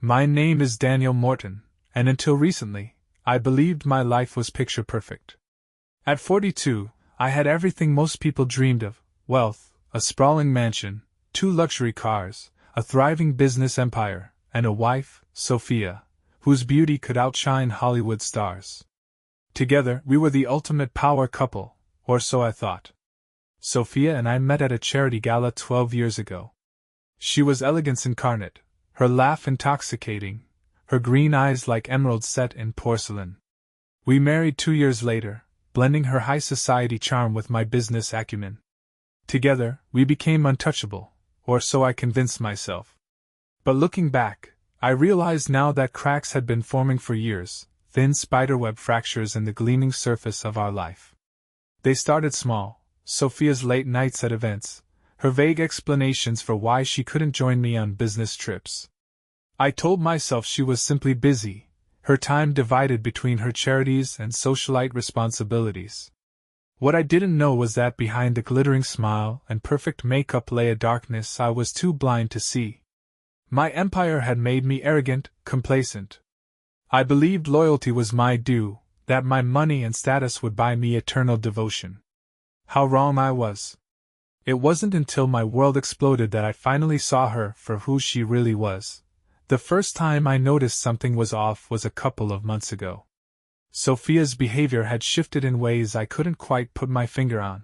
My name is Daniel Morton, and until recently, I believed my life was picture perfect. At 42, I had everything most people dreamed of: wealth, a sprawling mansion, 2 luxury cars, a thriving business empire, and a wife, Sophia, whose beauty could outshine Hollywood stars. Together, we were the ultimate power couple, or so I thought. Sophia and I met at a charity gala 12 years ago. She was elegance incarnate, her laugh intoxicating, her green eyes like emeralds set in porcelain. We married 2 years later, blending her high society charm with my business acumen. Together, we became untouchable, or so I convinced myself. But looking back, I realized now that cracks had been forming for years, thin spiderweb fractures in the gleaming surface of our life. They started small: Sophia's late nights at events, her vague explanations for why she couldn't join me on business trips. I told myself she was simply busy, her time divided between her charities and socialite responsibilities. What I didn't know was that behind the glittering smile and perfect makeup lay a darkness I was too blind to see. My empire had made me arrogant, complacent. I believed loyalty was my due, that my money and status would buy me eternal devotion. How wrong I was. It wasn't until my world exploded that I finally saw her for who she really was. The first time I noticed something was off was a couple of months ago. Sophia's behavior had shifted in ways I couldn't quite put my finger on.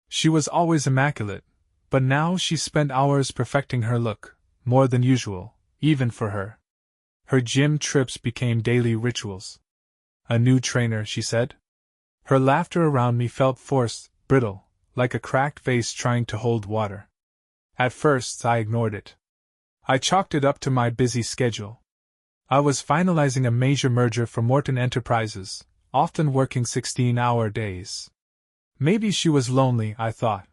She was always immaculate, but now she spent hours perfecting her look, more than usual, even for her. Her gym trips became daily rituals. A new trainer, she said. Her laughter around me felt forced, brittle, like a cracked vase trying to hold water. At first, I ignored it. I chalked it up to my busy schedule. I was finalizing a major merger for Morton Enterprises, often working 16-hour days. Maybe she was lonely, I thought.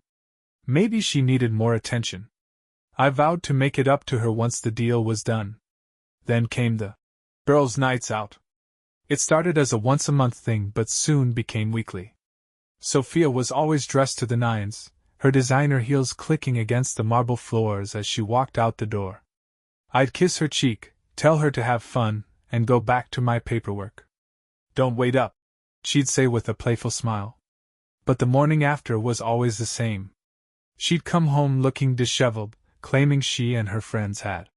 Maybe she needed more attention. I vowed to make it up to her once the deal was done. Then came the girls' nights out. It started as a once-a-month thing but soon became weekly. Sophia was always dressed to the nines, her designer heels clicking against the marble floors as she walked out the door. I'd kiss her cheek, tell her to have fun, and go back to my paperwork. "Don't wait up," she'd say with a playful smile. But the morning after was always the same. She'd come home looking disheveled, claiming she and her friends had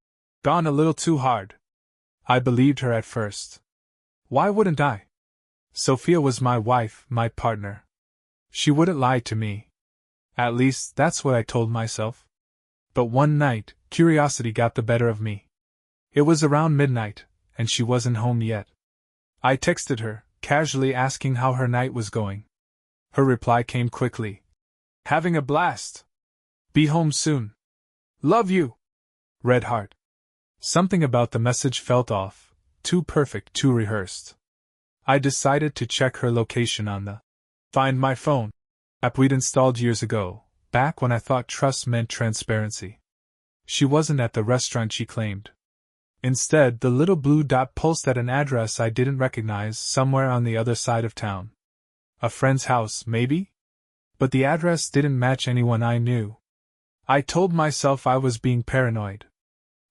gone a little too hard. I believed her at first. Why wouldn't I? Sophia was my wife, my partner. She wouldn't lie to me. At least, that's what I told myself. But one night, curiosity got the better of me. It was around midnight, and she wasn't home yet. I texted her, casually asking how her night was going. Her reply came quickly. "Having a blast. Be home soon. Love you. Red heart." Something about the message felt off, too perfect, too rehearsed. I decided to check her location on the Find My Phone app we'd installed years ago, back when I thought trust meant transparency. She wasn't at the restaurant she claimed. Instead, the little blue dot pulsed at an address I didn't recognize, somewhere on the other side of town. A friend's house, maybe? But the address didn't match anyone I knew. I told myself I was being paranoid.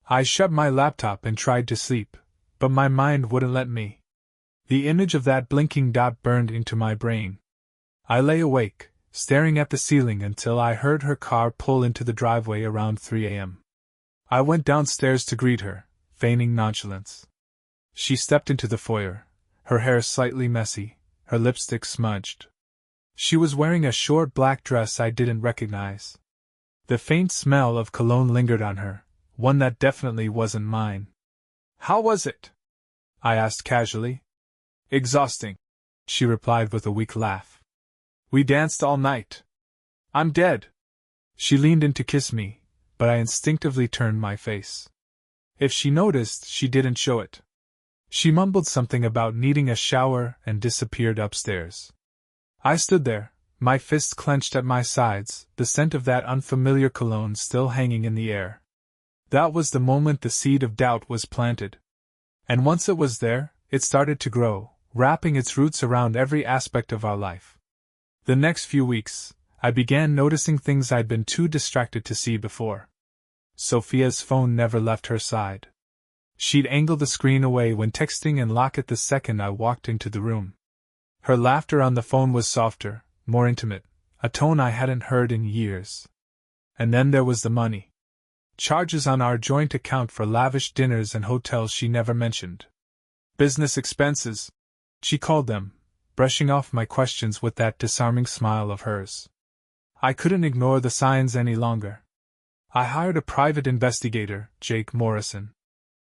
I shut my laptop and tried to sleep, but my mind wouldn't let me. The image of that blinking dot burned into my brain. I lay awake, staring at the ceiling until I heard her car pull into the driveway around 3 a.m. I went downstairs to greet her, feigning nonchalance. She stepped into the foyer, her hair slightly messy, her lipstick smudged. She was wearing a short black dress I didn't recognize. The faint smell of cologne lingered on her, one that definitely wasn't mine. "How was it?" I asked casually. "Exhausting," she replied with a weak laugh. "We danced all night. I'm dead." She leaned in to kiss me, but I instinctively turned my face. If she noticed, she didn't show it. She mumbled something about needing a shower and disappeared upstairs. I stood there, my fists clenched at my sides, the scent of that unfamiliar cologne still hanging in the air. That was the moment the seed of doubt was planted. And once it was there, it started to grow, wrapping its roots around every aspect of our life. The next few weeks, I began noticing things I'd been too distracted to see before. Sophia's phone never left her side. She'd angle the screen away when texting and lock it the second I walked into the room. Her laughter on the phone was softer, more intimate, a tone I hadn't heard in years. And then there was the money. Charges on our joint account for lavish dinners and hotels she never mentioned. Business expenses, she called them, brushing off my questions with that disarming smile of hers. I couldn't ignore the signs any longer. I hired a private investigator, Jake Morrison.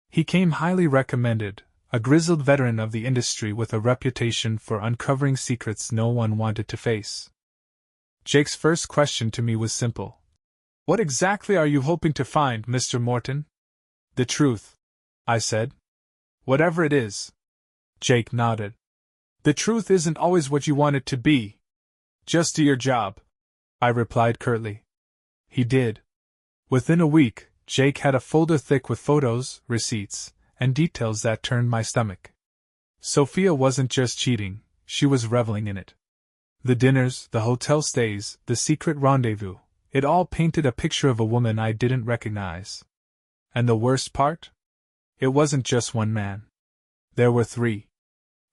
He came highly recommended, a grizzled veteran of the industry with a reputation for uncovering secrets no one wanted to face. Jake's first question to me was simple. "What exactly are you hoping to find, Mr. Morton?" "The truth," I said. "Whatever it is." Jake nodded. "The truth isn't always what you want it to be. Just do your job," I replied curtly. He did. Within a week, Jake had a folder thick with photos, receipts, and details that turned my stomach. Sophia wasn't just cheating, she was reveling in it. The dinners, the hotel stays, the secret rendezvous, it all painted a picture of a woman I didn't recognize. And the worst part? It wasn't just one man. There were three.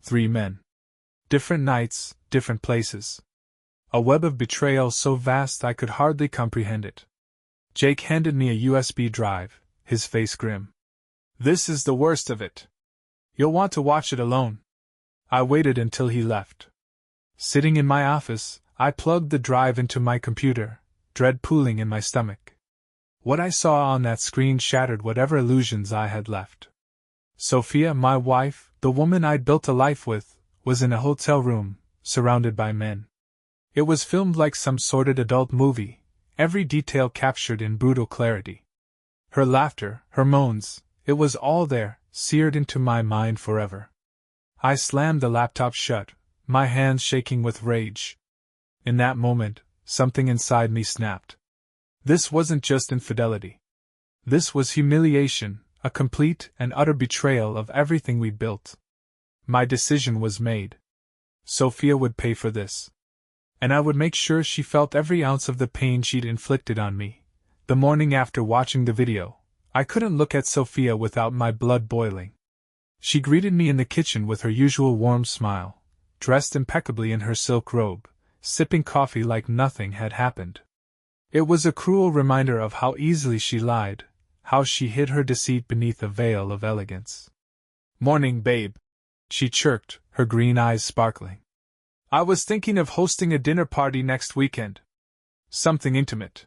3 men. Different nights, different places. A web of betrayal so vast I could hardly comprehend it. Jake handed me a USB drive, his face grim. "This is the worst of it. You'll want to watch it alone." I waited until he left. Sitting in my office, I plugged the drive into my computer, dread pooling in my stomach. What I saw on that screen shattered whatever illusions I had left. Sophia, my wife, the woman I'd built a life with, was in a hotel room, surrounded by men. It was filmed like some sordid adult movie, every detail captured in brutal clarity. Her laughter, her moans, it was all there, seared into my mind forever. I slammed the laptop shut, my hands shaking with rage. In that moment, something inside me snapped. This wasn't just infidelity. This was humiliation, a complete and utter betrayal of everything we'd built. My decision was made. Sophia would pay for this. And I would make sure she felt every ounce of the pain she'd inflicted on me. The morning after watching the video, I couldn't look at Sophia without my blood boiling. She greeted me in the kitchen with her usual warm smile, dressed impeccably in her silk robe, sipping coffee like nothing had happened. It was a cruel reminder of how easily she lied, how she hid her deceit beneath a veil of elegance. "Morning, babe," she chirped, her green eyes sparkling. "I was thinking of hosting a dinner party next weekend. Something intimate.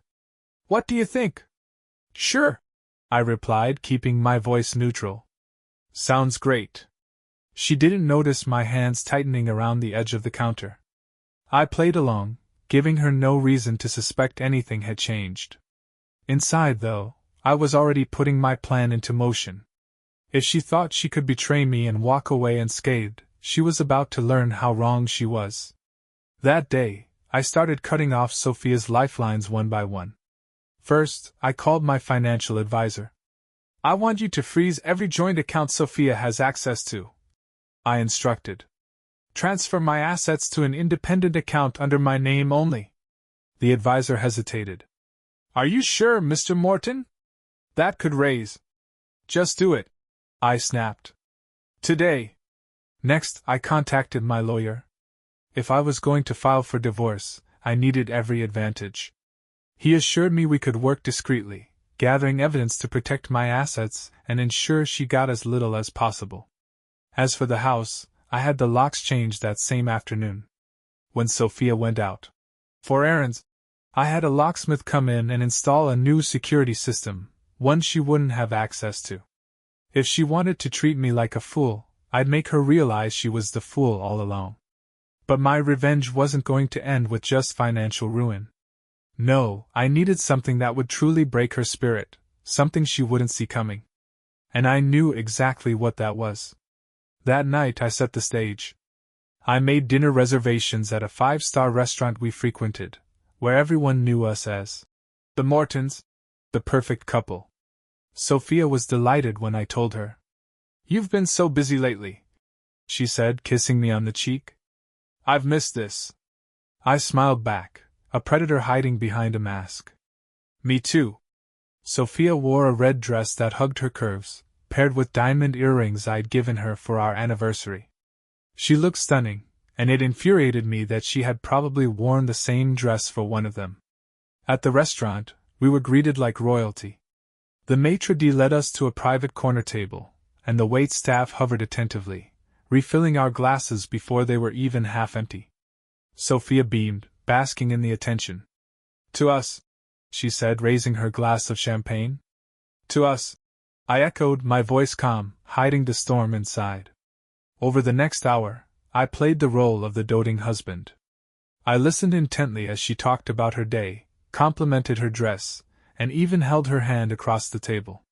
What do you think?" "Sure," I replied, keeping my voice neutral. "Sounds great." She didn't notice my hands tightening around the edge of the counter. I played along, giving her no reason to suspect anything had changed. Inside, though, I was already putting my plan into motion. If she thought she could betray me and walk away unscathed, she was about to learn how wrong she was. That day, I started cutting off Sophia's lifelines one by one. First, I called my financial advisor. "I want you to freeze every joint account Sophia has access to," I instructed. "Transfer my assets to an independent account under my name only." The advisor hesitated. "Are you sure, Mr. Morton? That could raise—" "Just do it," I snapped. "Today." Next, I contacted my lawyer. If I was going to file for divorce, I needed every advantage. He assured me we could work discreetly, gathering evidence to protect my assets and ensure she got as little as possible. As for the house, I had the locks changed that same afternoon. When Sophia went out for errands, I had a locksmith come in and install a new security system, one she wouldn't have access to. If she wanted to treat me like a fool, I'd make her realize she was the fool all along. But my revenge wasn't going to end with just financial ruin. No, I needed something that would truly break her spirit, something she wouldn't see coming. And I knew exactly what that was. That night I set the stage. I made dinner reservations at a 5-star restaurant we frequented, where everyone knew us as the Mortons, the perfect couple. Sophia was delighted when I told her. "You've been so busy lately," she said, kissing me on the cheek. "I've missed this." I smiled back, a predator hiding behind a mask. "Me too." Sophia wore a red dress that hugged her curves, paired with diamond earrings I'd given her for our anniversary. She looked stunning, and it infuriated me that she had probably worn the same dress for one of them. At the restaurant, we were greeted like royalty. The maitre d' led us to a private corner table, and the wait staff hovered attentively, refilling our glasses before they were even half empty. Sophia beamed, basking in the attention. "To us," she said, raising her glass of champagne. "To us," I echoed, my voice calm, hiding the storm inside. Over the next hour, I played the role of the doting husband. I listened intently as she talked about her day, complimented her dress, and even held her hand across the table.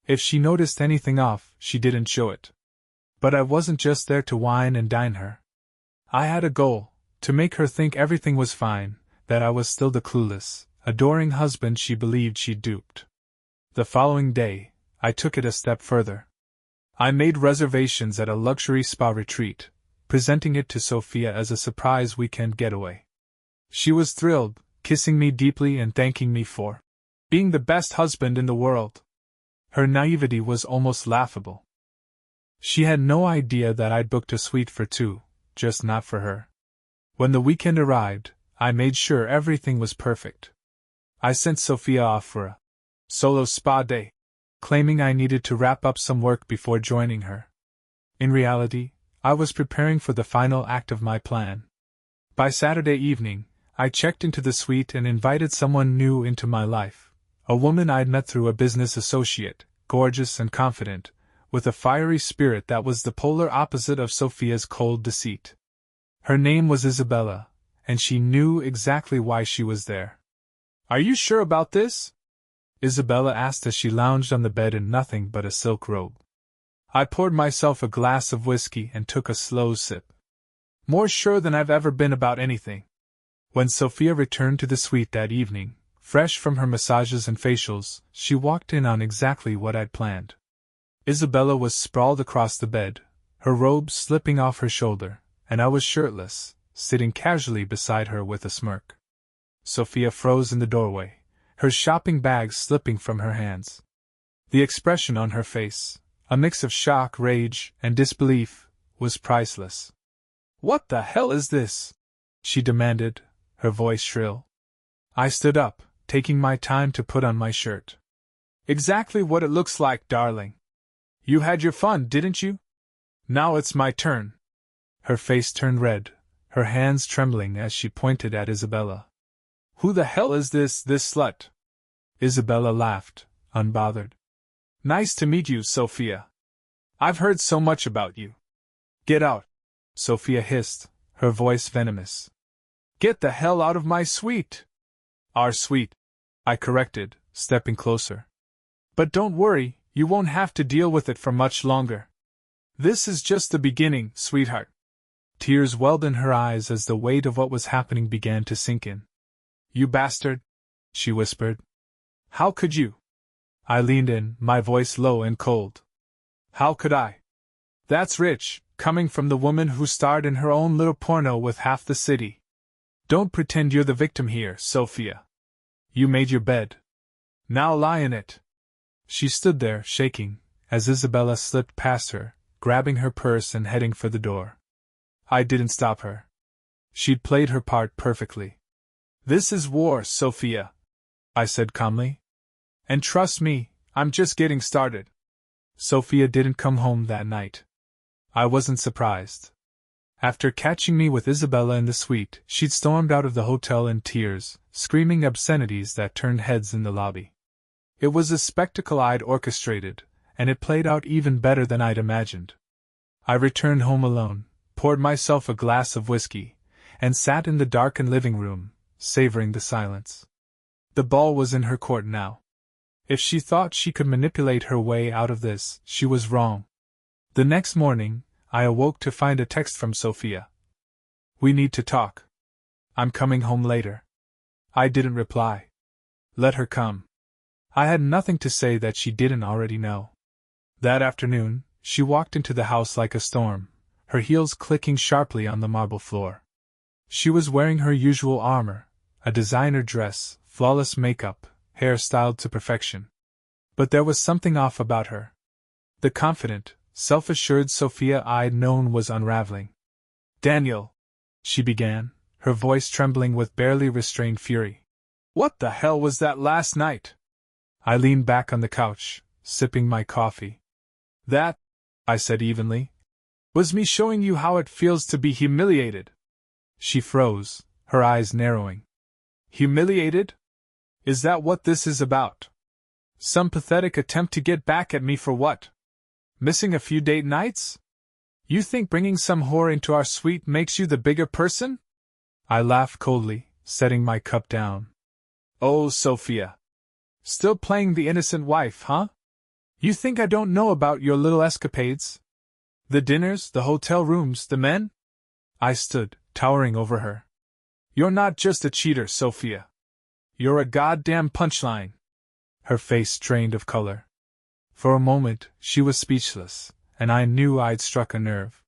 If she noticed anything off, she didn't show it. But I wasn't just there to wine and dine her. I had a goal, to make her think everything was fine, that I was still the clueless, adoring husband she believed she'd duped. The following day, I took it a step further. I made reservations at a luxury spa retreat, presenting it to Sophia as a surprise weekend getaway. She was thrilled, kissing me deeply and thanking me for being the best husband in the world. Her naivety was almost laughable. She had no idea that I'd booked a suite for two, just not for her. When the weekend arrived, I made sure everything was perfect. I sent Sophia off for a solo spa day, claiming I needed to wrap up some work before joining her. In reality, I was preparing for the final act of my plan. By Saturday evening, I checked into the suite and invited someone new into my life, a woman I'd met through a business associate, gorgeous and confident, with a fiery spirit that was the polar opposite of Sophia's cold deceit. Her name was Isabella, and she knew exactly why she was there. "Are you sure about this?" Isabella asked as she lounged on the bed in nothing but a silk robe. I poured myself a glass of whiskey and took a slow sip. "More sure than I've ever been about anything." When Sophia returned to the suite that evening, fresh from her massages and facials, she walked in on exactly what I'd planned. Isabella was sprawled across the bed, her robe slipping off her shoulder, and I was shirtless, sitting casually beside her with a smirk. Sophia froze in the doorway, her shopping bag slipping from her hands. The expression on her face, a mix of shock, rage, and disbelief, was priceless. "What the hell is this?" she demanded, her voice shrill. I stood up, taking my time to put on my shirt. "Exactly what it looks like, darling. You had your fun, didn't you? Now it's my turn." Her face turned red, her hands trembling as she pointed at Isabella. "Who the hell is this slut?" Isabella laughed, unbothered. "Nice to meet you, Sophia. I've heard so much about you." "Get out," Sophia hissed, her voice venomous. "Get the hell out of my suite." "Our suite," I corrected, stepping closer. "But don't worry, you won't have to deal with it for much longer. This is just the beginning, sweetheart." Tears welled in her eyes as the weight of what was happening began to sink in. "You bastard," she whispered. "How could you?" I leaned in, my voice low and cold. "How could I? That's rich, coming from the woman who starred in her own little porno with half the city. Don't pretend you're the victim here, Sophia. You made your bed. Now lie in it." She stood there, shaking, as Isabella slipped past her, grabbing her purse and heading for the door. I didn't stop her. She'd played her part perfectly. "This is war, Sophia," I said calmly. "And trust me, I'm just getting started." Sophia didn't come home that night. I wasn't surprised. After catching me with Isabella in the suite, she'd stormed out of the hotel in tears, screaming obscenities that turned heads in the lobby. It was a spectacle I'd orchestrated, and it played out even better than I'd imagined. I returned home alone, poured myself a glass of whiskey, and sat in the darkened living room, savoring the silence. The ball was in her court now. If she thought she could manipulate her way out of this, she was wrong. The next morning, I awoke to find a text from Sophia. "We need to talk. I'm coming home later." I didn't reply. Let her come. I had nothing to say that she didn't already know. That afternoon, she walked into the house like a storm, her heels clicking sharply on the marble floor. She was wearing her usual armor, a designer dress, flawless makeup, hair styled to perfection. But there was something off about her. The confident, self-assured Sophia I'd known was unraveling. Daniel, she began, her voice trembling with barely restrained fury. What the hell was that last night? I leaned back on the couch, sipping my coffee. That, I said evenly, was me showing you how it feels to be humiliated. She froze, her eyes narrowing. Humiliated? Is that what this is about? Some pathetic attempt to get back at me for what? Missing a few date nights? You think bringing some whore into our suite makes you the bigger person? I laughed coldly, setting my cup down. Oh, Sophia. Still playing the innocent wife, huh? You think I don't know about your little escapades? The dinners, the hotel rooms, the men? I stood, towering over her. You're not just a cheater, Sophia. You're a goddamn punchline. Her face drained of color. For a moment, she was speechless, and I knew I'd struck a nerve.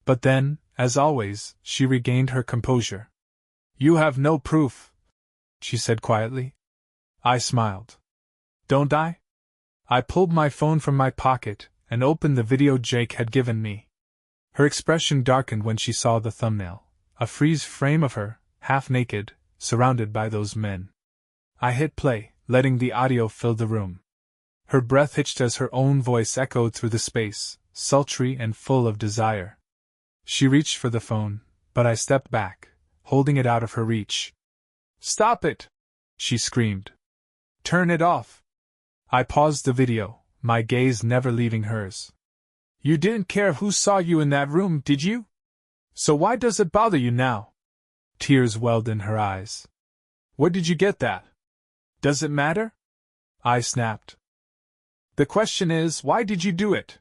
But then, as always, she regained her composure. You have no proof, she said quietly. I smiled. Don't I? I pulled my phone from my pocket and opened the video Jake had given me. Her expression darkened when she saw the thumbnail, a freeze frame of her, half naked, surrounded by those men. I hit play, letting the audio fill the room. Her breath hitched as her own voice echoed through the space, sultry and full of desire. She reached for the phone, but I stepped back, holding it out of her reach. Stop it! She screamed. Turn it off! I paused the video, my gaze never leaving hers. You didn't care who saw you in that room, did you? So why does it bother you now? Tears welled in her eyes. Where did you get that? Does it matter? I snapped. The question is, why did you do it?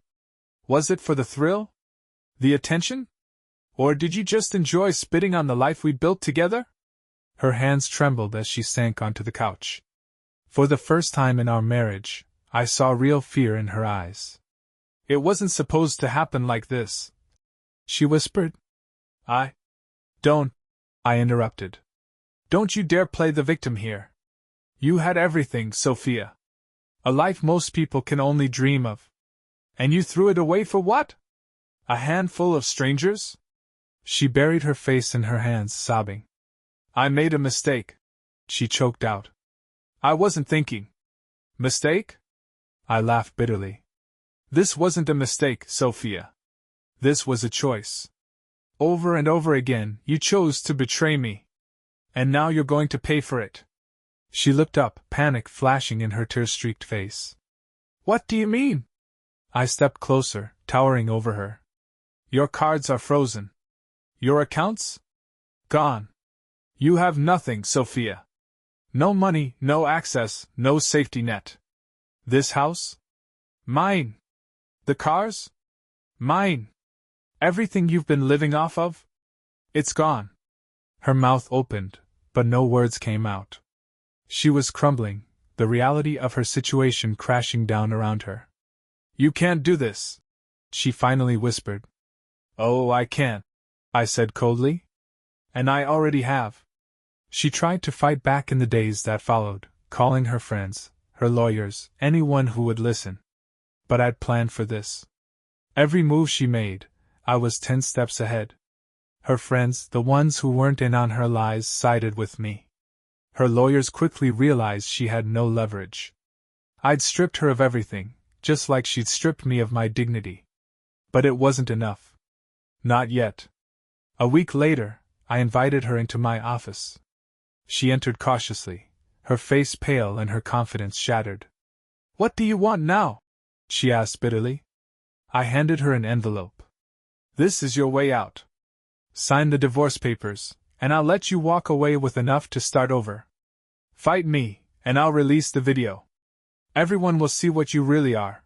Was it for the thrill? The attention? Or did you just enjoy spitting on the life we built together? Her hands trembled as she sank onto the couch. For the first time in our marriage, I saw real fear in her eyes. It wasn't supposed to happen like this, she whispered. Don't, I interrupted. Don't you dare play the victim here. You had everything, Sophia. A life most people can only dream of. And you threw it away for what? A handful of strangers? She buried her face in her hands, sobbing. I made a mistake, she choked out. I wasn't thinking. Mistake? I laughed bitterly. This wasn't a mistake, Sophia. This was a choice. Over and over again, you chose to betray me. And now you're going to pay for it. She looked up, panic flashing in her tear-streaked face. What do you mean? I stepped closer, towering over her. Your cards are frozen. Your accounts? Gone. You have nothing, Sophia. No money, no access, no safety net. This house? Mine. The cars? Mine. Everything you've been living off of? It's gone. Her mouth opened, but no words came out. She was crumbling, the reality of her situation crashing down around her. You can't do this, she finally whispered. Oh, I can, I said coldly. And I already have. She tried to fight back in the days that followed, calling her friends, her lawyers, anyone who would listen. But I'd planned for this. Every move she made, I was 10 steps ahead. Her friends, the ones who weren't in on her lies, sided with me. Her lawyers quickly realized she had no leverage. I'd stripped her of everything, just like she'd stripped me of my dignity. But it wasn't enough. Not yet. A week later, I invited her into my office. She entered cautiously, her face pale and her confidence shattered. What do you want now? She asked bitterly. I handed her an envelope. This is your way out. Sign the divorce papers, and I'll let you walk away with enough to start over. Fight me, and I'll release the video. Everyone will see what you really are.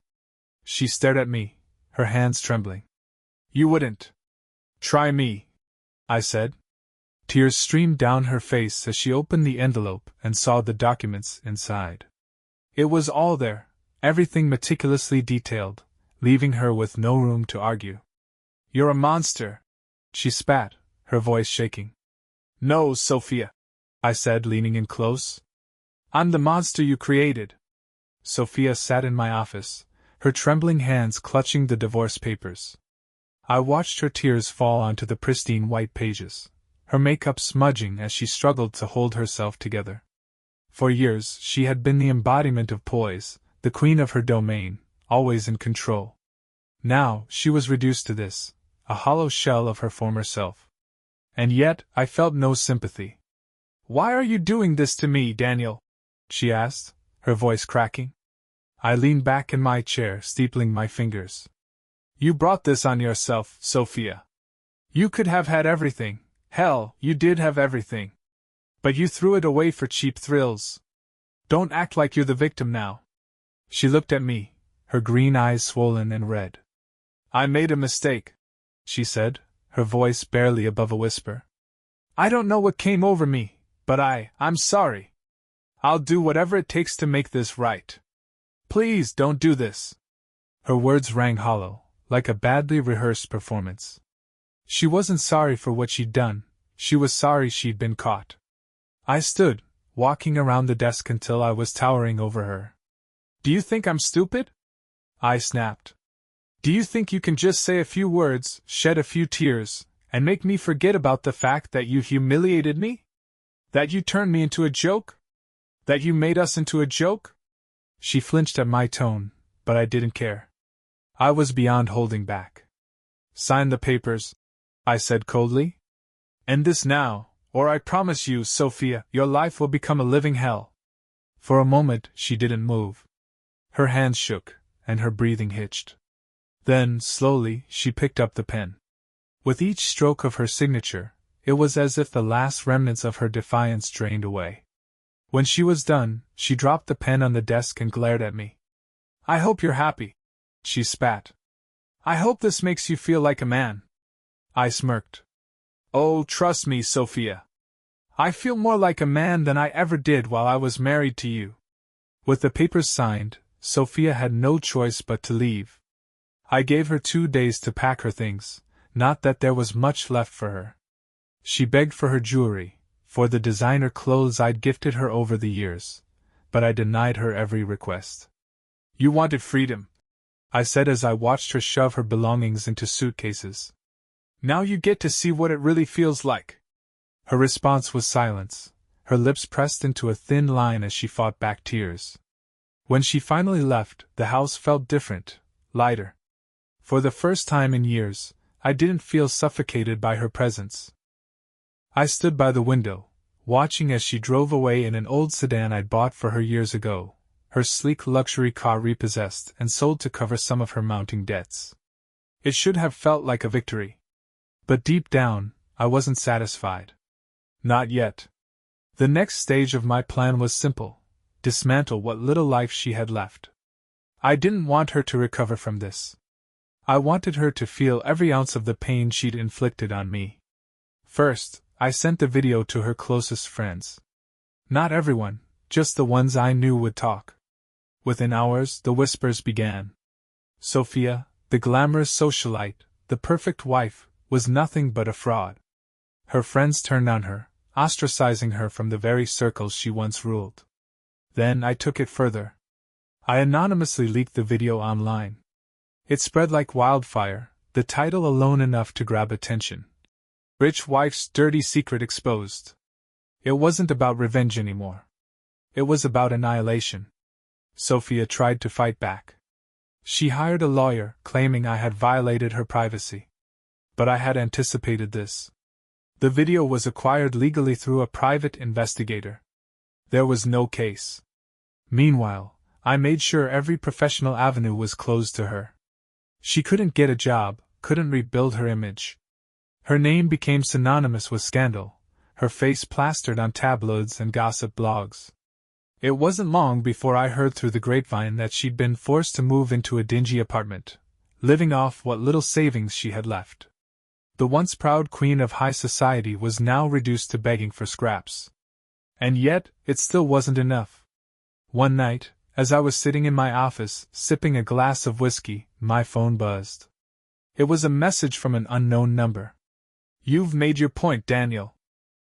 She stared at me, her hands trembling. You wouldn't. Try me, I said. Tears streamed down her face as she opened the envelope and saw the documents inside. It was all there, everything meticulously detailed, leaving her with no room to argue. You're a monster, she spat, her voice shaking. No, Sophia, I said, leaning in close. I'm the monster you created. Sophia sat in my office, her trembling hands clutching the divorce papers. I watched her tears fall onto the pristine white pages, her makeup smudging as she struggled to hold herself together. For years, she had been the embodiment of poise, the queen of her domain, always in control. Now, she was reduced to this, a hollow shell of her former self. And yet, I felt no sympathy. "Why are you doing this to me, Daniel?" she asked, her voice cracking. I leaned back in my chair, steepling my fingers. "You brought this on yourself, Sophia. You could have had everything. Hell, you did have everything. But you threw it away for cheap thrills. Don't act like you're the victim now." She looked at me, her green eyes swollen and red. "I made a mistake," she said, her voice barely above a whisper. "I don't know what came over me, but I'm sorry. I'll do whatever it takes to make this right. Please don't do this." Her words rang hollow, like a badly rehearsed performance. She wasn't sorry for what she'd done, she was sorry she'd been caught. I stood, walking around the desk until I was towering over her. "Do you think I'm stupid?" I snapped. "Do you think you can just say a few words, shed a few tears, and make me forget about the fact that you humiliated me? That you turned me into a joke? That you made us into a joke?" She flinched at my tone, but I didn't care. I was beyond holding back. "Sign the papers," I said coldly. "End this now, or I promise you, Sophia, your life will become a living hell." For a moment, she didn't move. Her hands shook, and her breathing hitched. Then, slowly, she picked up the pen. With each stroke of her signature, it was as if the last remnants of her defiance drained away. When she was done, she dropped the pen on the desk and glared at me. "I hope you're happy," she spat. "I hope this makes you feel like a man." I smirked. "Oh, trust me, Sophia. I feel more like a man than I ever did while I was married to you." With the papers signed, Sophia had no choice but to leave. I gave her 2 days to pack her things, not that there was much left for her. She begged for her jewelry, for the designer clothes I'd gifted her over the years, but I denied her every request. "You wanted freedom," I said as I watched her shove her belongings into suitcases. "Now you get to see what it really feels like." Her response was silence, her lips pressed into a thin line as she fought back tears. When she finally left, the house felt different, lighter. For the first time in years, I didn't feel suffocated by her presence. I stood by the window, watching as she drove away in an old sedan I'd bought for her years ago, her sleek luxury car repossessed and sold to cover some of her mounting debts. It should have felt like a victory. But deep down, I wasn't satisfied. Not yet. The next stage of my plan was simple: dismantle what little life she had left. I didn't want her to recover from this. I wanted her to feel every ounce of the pain she'd inflicted on me. First, I sent the video to her closest friends. Not everyone, just the ones I knew would talk. Within hours, the whispers began. Sophia, the glamorous socialite, the perfect wife, was nothing but a fraud. Her friends turned on her, ostracizing her from the very circles she once ruled. Then I took it further. I anonymously leaked the video online. It spread like wildfire, the title alone enough to grab attention. "Rich Wife's Dirty Secret Exposed." It wasn't about revenge anymore. It was about annihilation. Sophia tried to fight back. She hired a lawyer, claiming I had violated her privacy. But I had anticipated this. The video was acquired legally through a private investigator. There was no case. Meanwhile, I made sure every professional avenue was closed to her. She couldn't get a job, couldn't rebuild her image. Her name became synonymous with scandal, her face plastered on tabloids and gossip blogs. It wasn't long before I heard through the grapevine that she'd been forced to move into a dingy apartment, living off what little savings she had left. The once proud queen of high society was now reduced to begging for scraps. And yet, it still wasn't enough. One night, as I was sitting in my office, sipping a glass of whiskey, my phone buzzed. It was a message from an unknown number. "You've made your point, Daniel.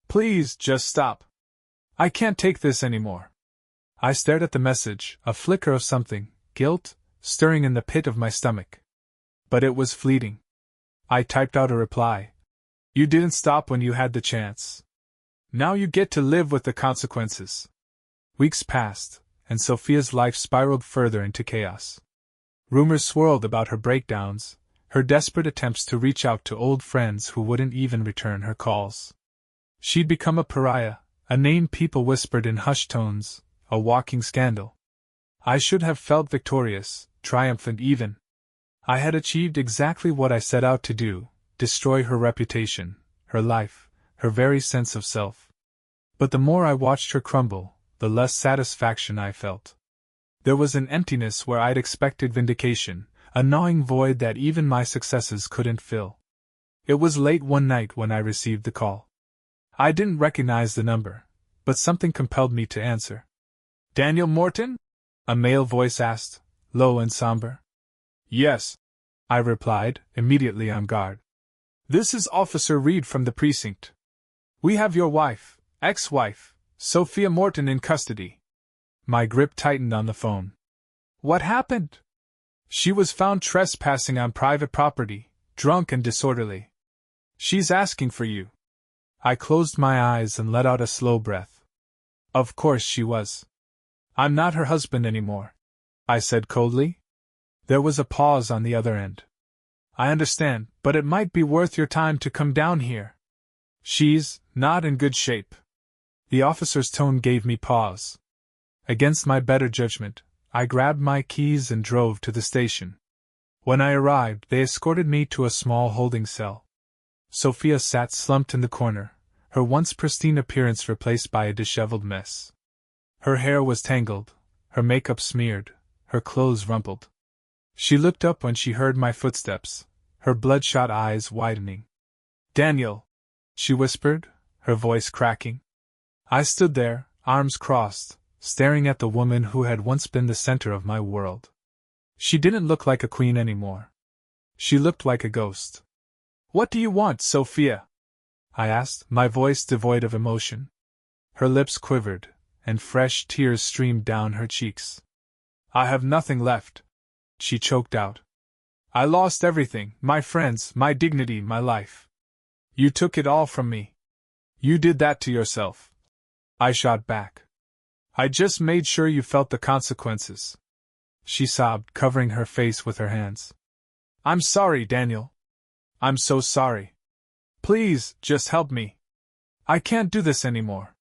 Please, just stop. I can't take this anymore." I stared at the message, a flicker of something, guilt, stirring in the pit of my stomach. But it was fleeting. I typed out a reply. You didn't stop when you had the chance. Now you get to live with the consequences. Weeks passed, and Sophia's life spiraled further into chaos. Rumors swirled about her breakdowns, her desperate attempts to reach out to old friends who wouldn't even return her calls. She'd become a pariah, a name people whispered in hushed tones, a walking scandal. I should have felt victorious, triumphant even. I had achieved exactly what I set out to do, destroy her reputation, her life, her very sense of self. But the more I watched her crumble, the less satisfaction I felt. There was an emptiness where I'd expected vindication, a gnawing void that even my successes couldn't fill. It was late one night when I received the call. I didn't recognize the number, but something compelled me to answer. Daniel Morton? A male voice asked, low and somber. Yes, I replied, immediately on guard. This is Officer Reed from the precinct. We have your wife, ex-wife, Sophia Morton in custody. My grip tightened on the phone. What happened? She was found trespassing on private property, drunk and disorderly. She's asking for you. I closed my eyes and let out a slow breath. Of course she was. I'm not her husband anymore, I said coldly. There was a pause on the other end. I understand, but it might be worth your time to come down here. She's not in good shape. The officer's tone gave me pause. Against my better judgment, I grabbed my keys and drove to the station. When I arrived, they escorted me to a small holding cell. Sophia sat slumped in the corner, her once pristine appearance replaced by a disheveled mess. Her hair was tangled, her makeup smeared, her clothes rumpled. She looked up when she heard my footsteps, her bloodshot eyes widening. Daniel, she whispered, her voice cracking. I stood there, arms crossed, staring at the woman who had once been the center of my world. She didn't look like a queen anymore. She looked like a ghost. What do you want, Sophia? I asked, my voice devoid of emotion. Her lips quivered, and fresh tears streamed down her cheeks. I have nothing left, she choked out. I lost everything, my friends, my dignity, my life. You took it all from me. You did that to yourself. I shot back. I just made sure you felt the consequences. She sobbed, covering her face with her hands. I'm sorry, Daniel. I'm so sorry. Please, just help me. I can't do this anymore.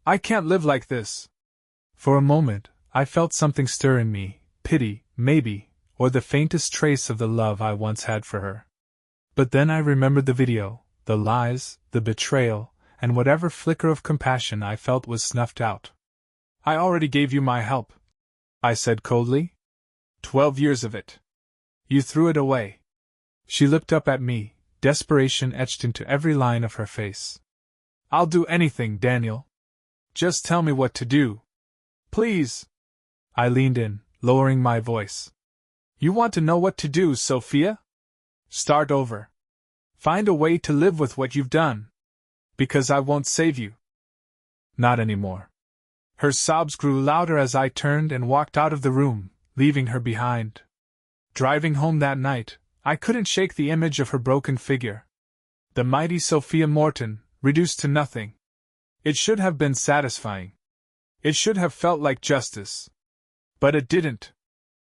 I can't live like this. For a moment, I felt something stir in me, pity, maybe, or the faintest trace of the love I once had for her. But then I remembered the video, the lies, the betrayal, and whatever flicker of compassion I felt was snuffed out. I already gave you my help, I said coldly. 12 years of it. You threw it away. She looked up at me, desperation etched into every line of her face. I'll do anything, Daniel. Just tell me what to do. Please. I leaned in, lowering my voice. You want to know what to do, Sophia? Start over. Find a way to live with what you've done. Because I won't save you. Not anymore. Her sobs grew louder as I turned and walked out of the room, leaving her behind. Driving home that night, I couldn't shake the image of her broken figure. The mighty Sophia Morton, reduced to nothing. It should have been satisfying. It should have felt like justice. But it didn't.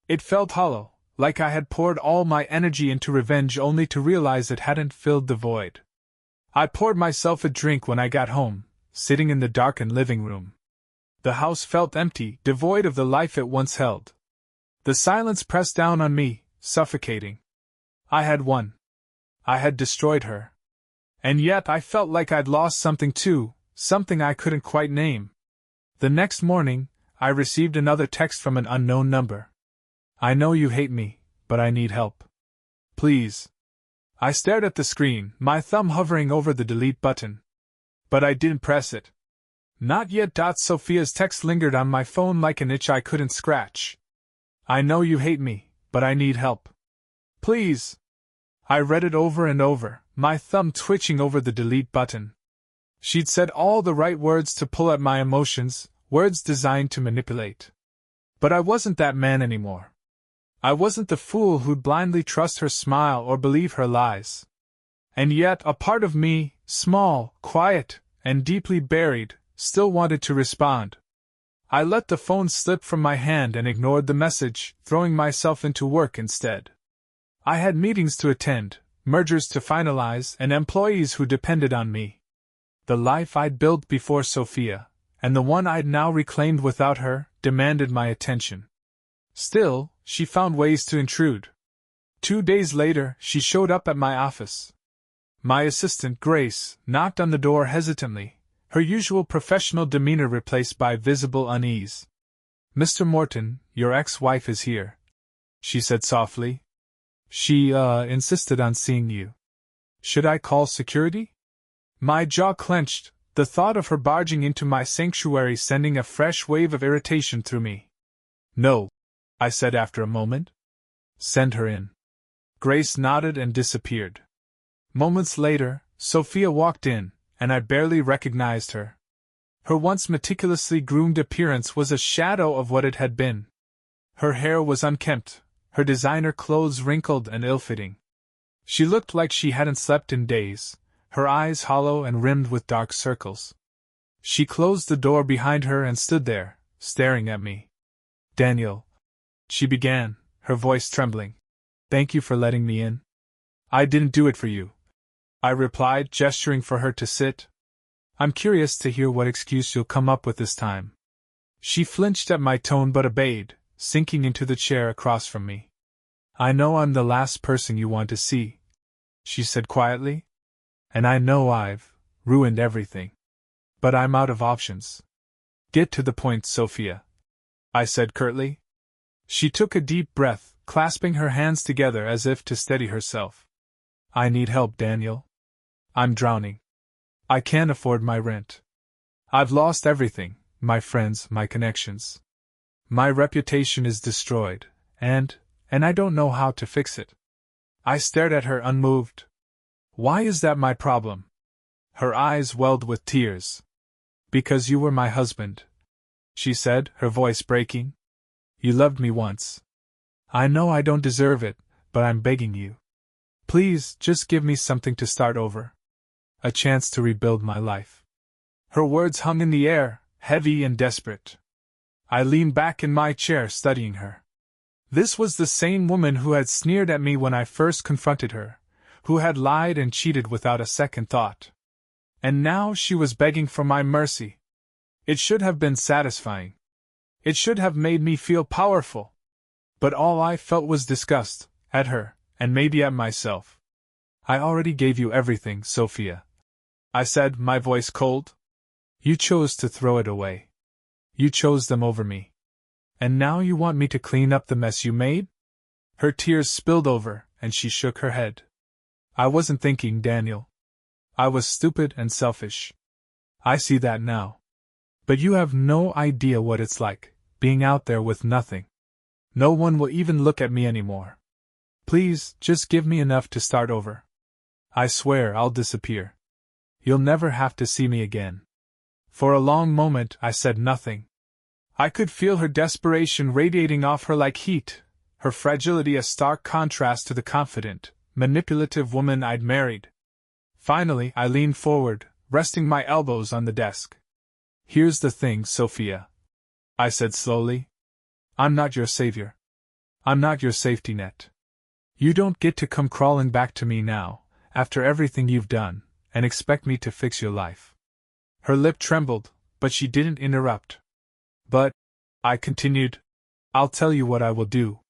It felt hollow, like I had poured all my energy into revenge only to realize it hadn't filled the void. I poured myself a drink when I got home, sitting in the darkened living room. The house felt empty, devoid of the life it once held. The silence pressed down on me, suffocating. I had won. I had destroyed her. And yet I felt like I'd lost something too, something I couldn't quite name. The next morning, I received another text from an unknown number. I know you hate me, but I need help. Please. I stared at the screen, my thumb hovering over the delete button. But I didn't press it. Not yet. Sophia's text lingered on my phone like an itch I couldn't scratch. I know you hate me, but I need help. Please. I read it over and over, my thumb twitching over the delete button. She'd said all the right words to pull at my emotions, words designed to manipulate. But I wasn't that man anymore. I wasn't the fool who'd blindly trust her smile or believe her lies. And yet a part of me, small, quiet, and deeply buried, still wanted to respond. I let the phone slip from my hand and ignored the message, throwing myself into work instead. I had meetings to attend, mergers to finalize, and employees who depended on me. The life I'd built before Sophia, and the one I'd now reclaimed without her, demanded my attention. Still, she found ways to intrude. 2 days later, she showed up at my office. My assistant, Grace, knocked on the door hesitantly, her usual professional demeanor replaced by visible unease. "Mr. Morton, your ex-wife is here," she said softly. "She, insisted on seeing you. Should I call security?" My jaw clenched, the thought of her barging into my sanctuary sending a fresh wave of irritation through me. "No," I said after a moment. "Send her in." Grace nodded and disappeared. Moments later, Sophia walked in, and I barely recognized her. Her once meticulously groomed appearance was a shadow of what it had been. Her hair was unkempt, her designer clothes wrinkled and ill-fitting. She looked like she hadn't slept in days, her eyes hollow and rimmed with dark circles. She closed the door behind her and stood there, staring at me. "Daniel," she began, her voice trembling. "Thank you for letting me in." "I didn't do it for you," I replied, gesturing for her to sit. "I'm curious to hear what excuse you'll come up with this time." She flinched at my tone but obeyed, sinking into the chair across from me. "I know I'm the last person you want to see," she said quietly. "And I know I've ruined everything. But I'm out of options." "Get to the point, Sophia," I said curtly. She took a deep breath, clasping her hands together as if to steady herself. "I need help, Daniel. I'm drowning. I can't afford my rent. I've lost everything, my friends, my connections. My reputation is destroyed, and I don't know how to fix it." I stared at her unmoved. "Why is that my problem?" Her eyes welled with tears. "Because you were my husband," she said, her voice breaking. "You loved me once. I know I don't deserve it, but I'm begging you. Please, just give me something to start over. A chance to rebuild my life." Her words hung in the air, heavy and desperate. I leaned back in my chair, studying her. This was the same woman who had sneered at me when I first confronted her, who had lied and cheated without a second thought. And now she was begging for my mercy. It should have been satisfying. It should have made me feel powerful. But all I felt was disgust, at her, and maybe at myself. "I already gave you everything, Sophia," I said, my voice cold. "You chose to throw it away. You chose them over me. And now you want me to clean up the mess you made?" Her tears spilled over, and she shook her head. "I wasn't thinking, Daniel. I was stupid and selfish. I see that now. But you have no idea what it's like, being out there with nothing. No one will even look at me anymore. Please, just give me enough to start over. I swear I'll disappear. You'll never have to see me again." For a long moment I said nothing. I could feel her desperation radiating off her like heat, her fragility a stark contrast to the confident, manipulative woman I'd married. Finally I leaned forward, resting my elbows on the desk. "Here's the thing, Sophia," I said slowly. "I'm not your savior. I'm not your safety net. You don't get to come crawling back to me now, after everything you've done, and expect me to fix your life." Her lip trembled, but she didn't interrupt. "But," I continued, "I'll tell you what I will do.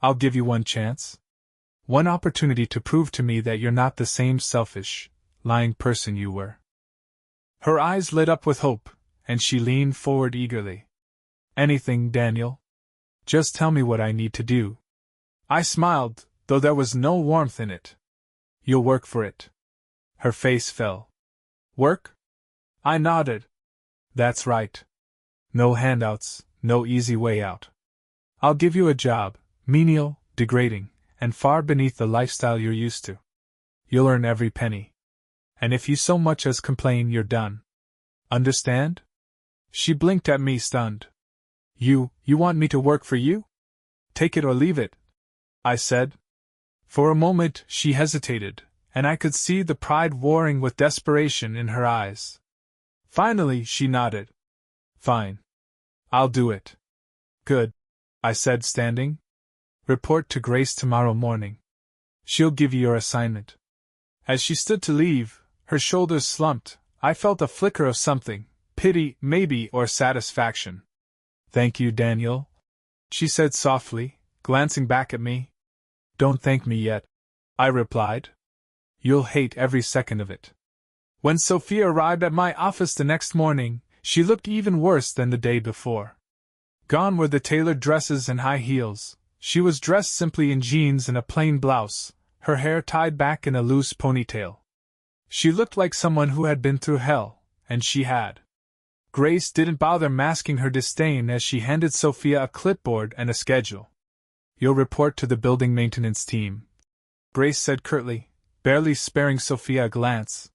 I'll give you one chance. One opportunity to prove to me that you're not the same selfish, lying person you were." Her eyes lit up with hope, and she leaned forward eagerly. "Anything, Daniel. Just tell me what I need to do." I smiled, though there was no warmth in it. "You'll work for it." Her face fell. "Work?" I nodded. "That's right. No handouts, no easy way out. I'll give you a job, menial, degrading, and far beneath the lifestyle you're used to. You'll earn every penny. And if you so much as complain, you're done. Understand?" She blinked at me, stunned. You want me to work for you? Take it or leave it," I said. For a moment she hesitated, and I could see the pride warring with desperation in her eyes. Finally she nodded. Fine. I'll do it. Good, I said, standing. Report to Grace tomorrow morning. She'll give you your assignment. As she stood to leave, her shoulders slumped. I felt a flicker of something, pity, maybe, or satisfaction. Thank you, Daniel, she said softly, glancing back at me. Don't thank me yet, I replied. You'll hate every second of it. When Sophia arrived at my office the next morning, she looked even worse than the day before. Gone were the tailored dresses and high heels. She was dressed simply in jeans and a plain blouse, her hair tied back in a loose ponytail. She looked like someone who had been through hell, and she had. Grace didn't bother masking her disdain as she handed Sophia a clipboard and a schedule. You'll report to the building maintenance team, Grace said curtly, barely sparing Sophia a glance.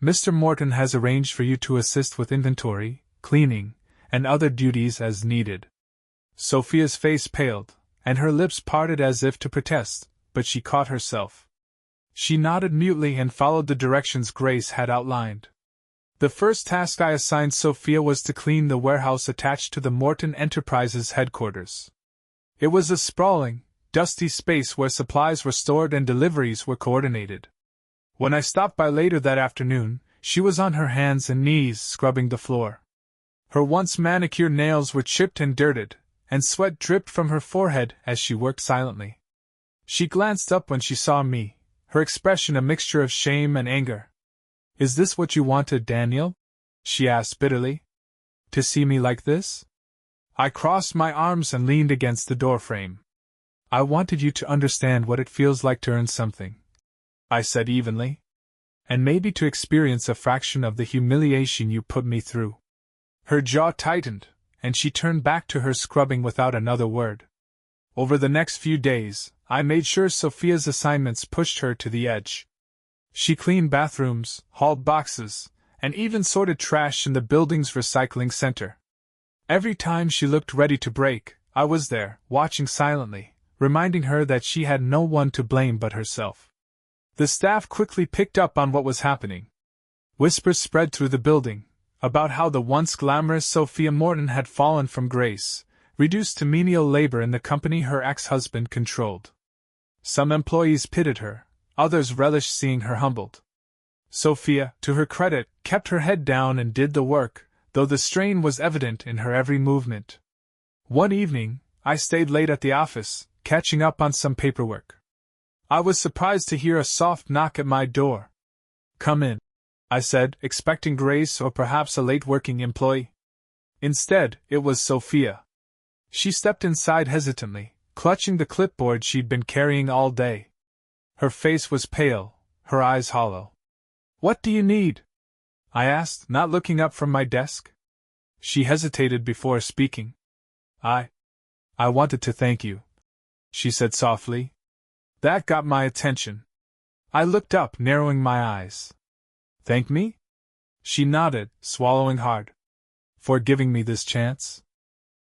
Mr. Morton has arranged for you to assist with inventory, cleaning, and other duties as needed. Sophia's face paled, and her lips parted as if to protest, but she caught herself. She nodded mutely and followed the directions Grace had outlined. The first task I assigned Sophia was to clean the warehouse attached to the Morton Enterprises headquarters. It was a sprawling, dusty space where supplies were stored and deliveries were coordinated. When I stopped by later that afternoon, she was on her hands and knees scrubbing the floor. Her once manicured nails were chipped and dirted, and sweat dripped from her forehead as she worked silently. She glanced up when she saw me, her expression a mixture of shame and anger. Is this what you wanted, Daniel? She asked bitterly. To see me like this? I crossed my arms and leaned against the doorframe. I wanted you to understand what it feels like to earn something, I said evenly. And maybe to experience a fraction of the humiliation you put me through. Her jaw tightened, and she turned back to her scrubbing without another word. Over the next few days, I made sure Sophia's assignments pushed her to the edge. She cleaned bathrooms, hauled boxes, and even sorted trash in the building's recycling center. Every time she looked ready to break, I was there, watching silently, reminding her that she had no one to blame but herself. The staff quickly picked up on what was happening. Whispers spread through the building, about how the once glamorous Sophia Morton had fallen from grace, reduced to menial labor in the company her ex-husband controlled. Some employees pitied her, others relished seeing her humbled. Sophia, to her credit, kept her head down and did the work, though the strain was evident in her every movement. One evening, I stayed late at the office, catching up on some paperwork. I was surprised to hear a soft knock at my door. Come in, I said, expecting Grace or perhaps a late-working employee. Instead, it was Sophia. She stepped inside hesitantly, clutching the clipboard she'd been carrying all day. Her face was pale, her eyes hollow. What do you need? I asked, not looking up from my desk. She hesitated before speaking. I wanted to thank you, she said softly. That got my attention. I looked up, narrowing my eyes. Thank me? She nodded, swallowing hard. For giving me this chance?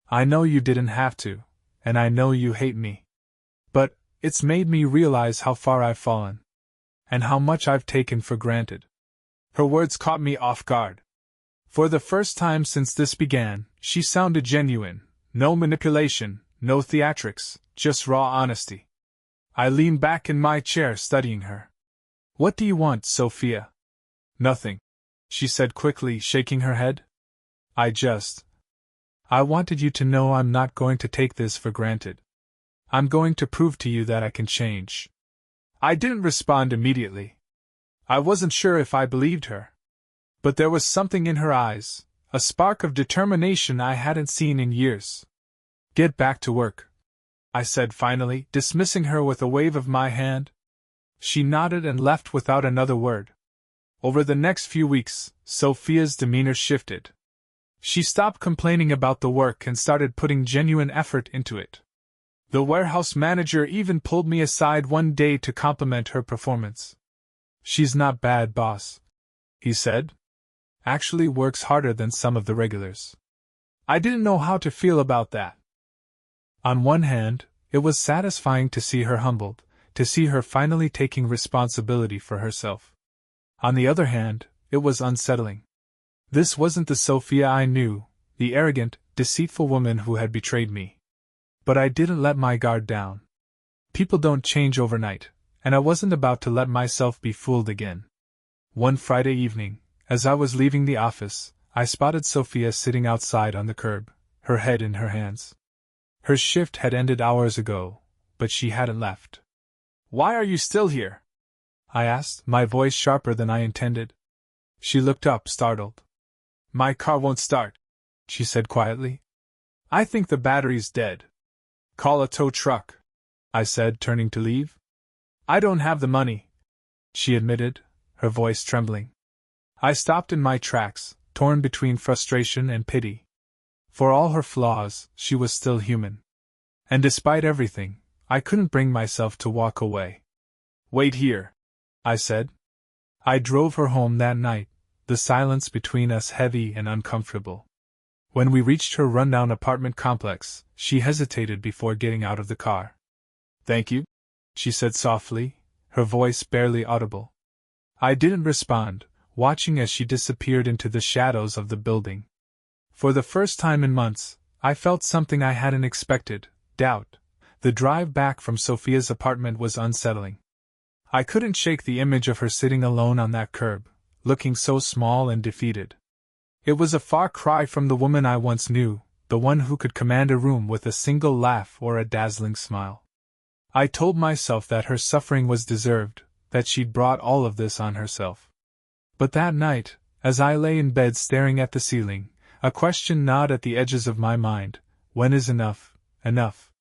I know you didn't have to, and I know you hate me. But it's made me realize how far I've fallen, and how much I've taken for granted. Her words caught me off guard. For the first time since this began, she sounded genuine. No manipulation, no theatrics, just raw honesty. I leaned back in my chair studying her. What do you want, Sophia? Nothing, she said quickly, shaking her head. I wanted you to know I'm not going to take this for granted. I'm going to prove to you that I can change. I didn't respond immediately. I wasn't sure if I believed her. But there was something in her eyes, a spark of determination I hadn't seen in years. Get back to work, I said finally, dismissing her with a wave of my hand. She nodded and left without another word. Over the next few weeks, Sophia's demeanor shifted. She stopped complaining about the work and started putting genuine effort into it. The warehouse manager even pulled me aside one day to compliment her performance. She's not bad, boss, he said. Actually works harder than some of the regulars. I didn't know how to feel about that. On one hand, It was satisfying to see her humbled, to see her finally taking responsibility for herself. On the other hand, it was unsettling. This wasn't the Sophia I knew, the arrogant, deceitful woman who had betrayed me. But I didn't let my guard down. People don't change overnight, and I wasn't about to let myself be fooled again. One Friday evening, as I was leaving the office, I spotted Sophia sitting outside on the curb, her head in her hands. Her shift had ended hours ago, but she hadn't left. "Why are you still here?" I asked, my voice sharper than I intended. She looked up, startled. "My car won't start," she said quietly. "I think the battery's dead." "Call a tow truck," I said, turning to leave. "I don't have the money," she admitted, her voice trembling. I stopped in my tracks, torn between frustration and pity. For all her flaws, she was still human. And despite everything, I couldn't bring myself to walk away. "Wait here," I said. I drove her home that night, the silence between us heavy and uncomfortable. When we reached her rundown apartment complex, she hesitated before getting out of the car. "Thank you," she said softly, her voice barely audible. I didn't respond, watching as she disappeared into the shadows of the building. For the first time in months, I felt something I hadn't expected: doubt. The drive back from Sophia's apartment was unsettling. I couldn't shake the image of her sitting alone on that curb, looking so small and defeated. It was a far cry from the woman I once knew, the one who could command a room with a single laugh or a dazzling smile. I told myself that her suffering was deserved, that she'd brought all of this on herself. But that night, as I lay in bed staring at the ceiling, a question gnawed at the edges of my mind: when is enough, enough?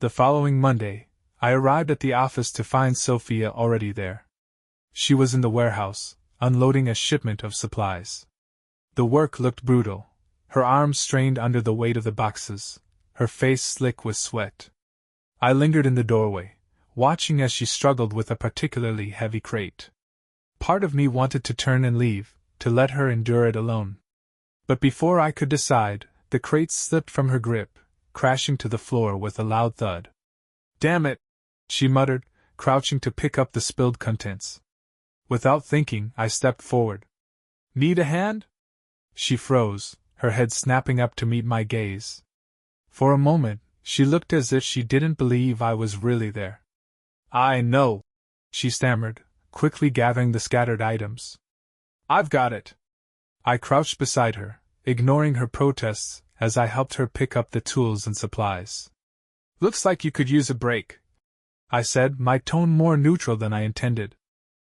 The following Monday, I arrived at the office to find Sophia already there. She was in the warehouse, unloading a shipment of supplies. The work looked brutal, her arms strained under the weight of the boxes, her face slick with sweat. I lingered in the doorway, watching as she struggled with a particularly heavy crate. Part of me wanted to turn and leave, to let her endure it alone. But before I could decide, the crate slipped from her grip, crashing to the floor with a loud thud. "Damn it!" she muttered, crouching to pick up the spilled contents. Without thinking, I stepped forward. "Need a hand?" She froze, her head snapping up to meet my gaze. For a moment, she looked as if she didn't believe I was really there. "I know," she stammered, quickly gathering the scattered items. "I've got it." I crouched beside her, ignoring her protests as I helped her pick up the tools and supplies. "Looks like you could use a break," I said, my tone more neutral than I intended.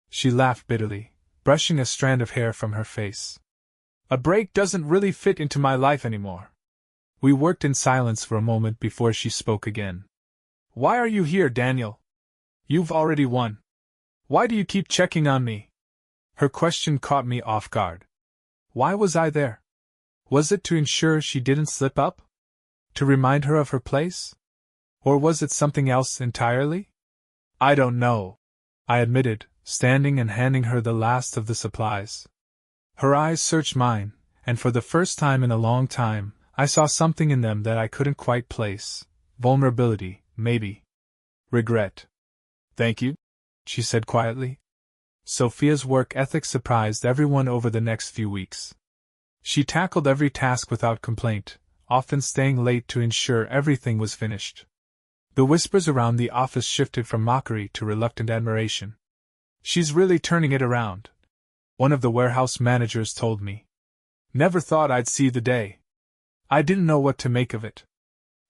She laughed bitterly, brushing a strand of hair from her face. "A break doesn't really fit into my life anymore." We worked in silence for a moment before she spoke again. "Why are you here, Daniel? You've already won. Why do you keep checking on me?" Her question caught me off guard. Why was I there? Was it to ensure she didn't slip up? To remind her of her place? Or was it something else entirely? "I don't know," I admitted, standing and handing her the last of the supplies. Her eyes searched mine, and for the first time in a long time, I saw something in them that I couldn't quite place. Vulnerability, maybe. Regret. "Thank you," she said quietly. Sophia's work ethic surprised everyone over the next few weeks. She tackled every task without complaint, often staying late to ensure everything was finished. The whispers around the office shifted from mockery to reluctant admiration. "She's really turning it around," one of the warehouse managers told me. "Never thought I'd see the day." I didn't know what to make of it.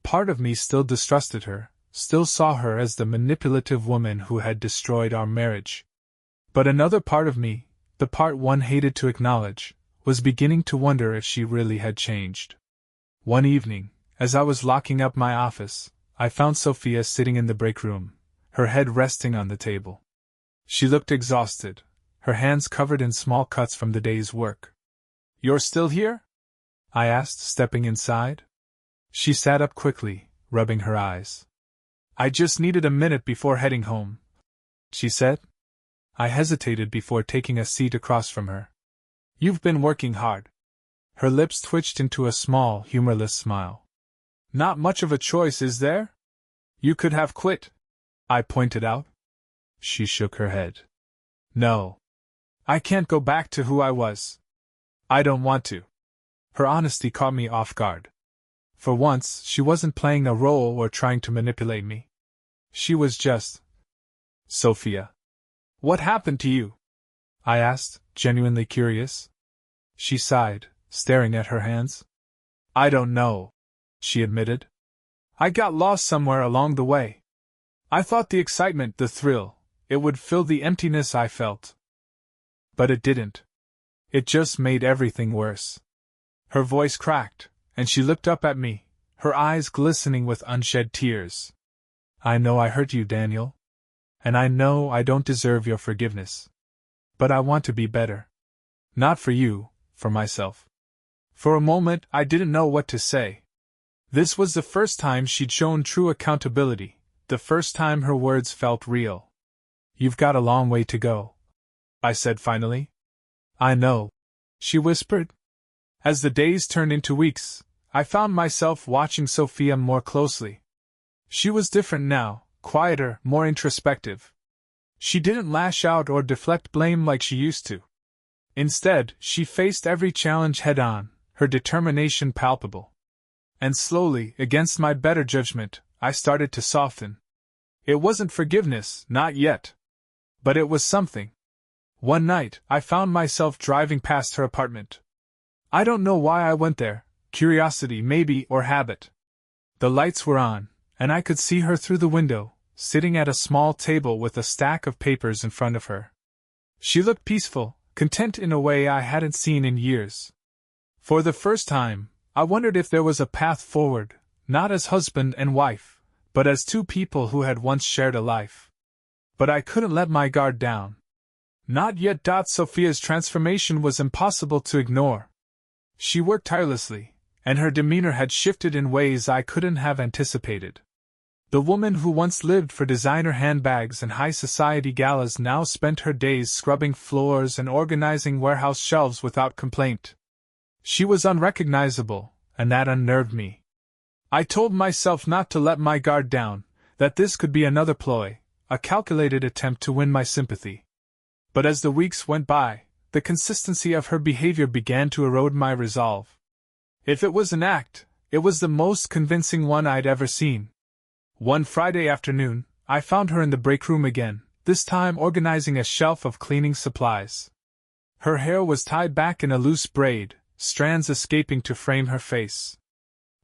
Part of me still distrusted her, still saw her as the manipulative woman who had destroyed our marriage. But another part of me, the part one hated to acknowledge, was beginning to wonder if she really had changed. One evening, as I was locking up my office, I found Sophia sitting in the break room, her head resting on the table. She looked exhausted, her hands covered in small cuts from the day's work. "You're still here?" I asked, stepping inside. She sat up quickly, rubbing her eyes. "I just needed a minute before heading home," she said. I hesitated before taking a seat across from her. "You've been working hard." Her lips twitched into a small, humorless smile. "Not much of a choice, is there? You could have quit, I pointed out. She shook her head. No. I can't go back to who I was. I don't want to. Her honesty caught me off guard. For once, she wasn't playing a role or trying to manipulate me. She was just. Sophia. What happened to you? I asked, genuinely curious. She sighed, staring at her hands. I don't know, she admitted. I got lost somewhere along the way. I thought the excitement, the thrill, it would fill the emptiness I felt. But it didn't. It just made everything worse. Her voice cracked, and she looked up at me, her eyes glistening with unshed tears. I know I hurt you, Daniel. And I know I don't deserve your forgiveness. But I want to be better. Not for you, for myself. For a moment, I didn't know what to say. This was the first time she'd shown true accountability, the first time her words felt real. You've got a long way to go, I said finally. I know, she whispered. As the days turned into weeks, I found myself watching Sophia more closely. She was different now, quieter, more introspective. She didn't lash out or deflect blame like she used to. Instead, she faced every challenge head-on, her determination palpable. And slowly, against my better judgment, I started to soften. It wasn't forgiveness, not yet. But it was something. One night, I found myself driving past her apartment. I don't know why I went there, curiosity maybe or habit. The lights were on, and I could see her through the window, sitting at a small table with a stack of papers in front of her. She looked peaceful, content in a way I hadn't seen in years. For the first time, I wondered if there was a path forward, not as husband and wife, but as two people who had once shared a life. But I couldn't let my guard down. Not yet. Sophia's transformation was impossible to ignore. She worked tirelessly, and her demeanor had shifted in ways I couldn't have anticipated. The woman who once lived for designer handbags and high society galas now spent her days scrubbing floors and organizing warehouse shelves without complaint. She was unrecognizable, and that unnerved me. I told myself not to let my guard down, that this could be another ploy, a calculated attempt to win my sympathy. But as the weeks went by, the consistency of her behavior began to erode my resolve. If it was an act, it was the most convincing one I'd ever seen. One Friday afternoon, I found her in the break room again, this time organizing a shelf of cleaning supplies. Her hair was tied back in a loose braid, strands escaping to frame her face.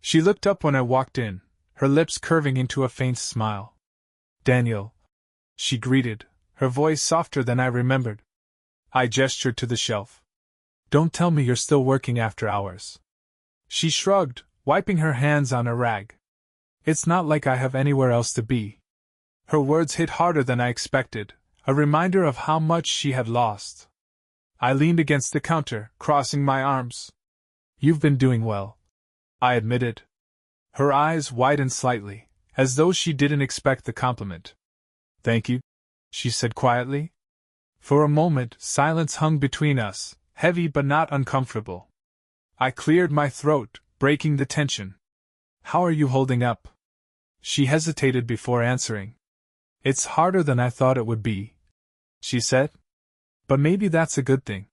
She looked up when I walked in, her lips curving into a faint smile. Daniel, she greeted, her voice softer than I remembered. I gestured to the shelf. Don't tell me you're still working after hours. She shrugged, wiping her hands on a rag. It's not like I have anywhere else to be. Her words hit harder than I expected, a reminder of how much she had lost. I leaned against the counter, crossing my arms. You've been doing well, I admitted. Her eyes widened slightly, as though she didn't expect the compliment. Thank you, she said quietly. For a moment, silence hung between us, heavy but not uncomfortable. I cleared my throat, breaking the tension. How are you holding up? She hesitated before answering. It's harder than I thought it would be, she said. But maybe that's a good thing.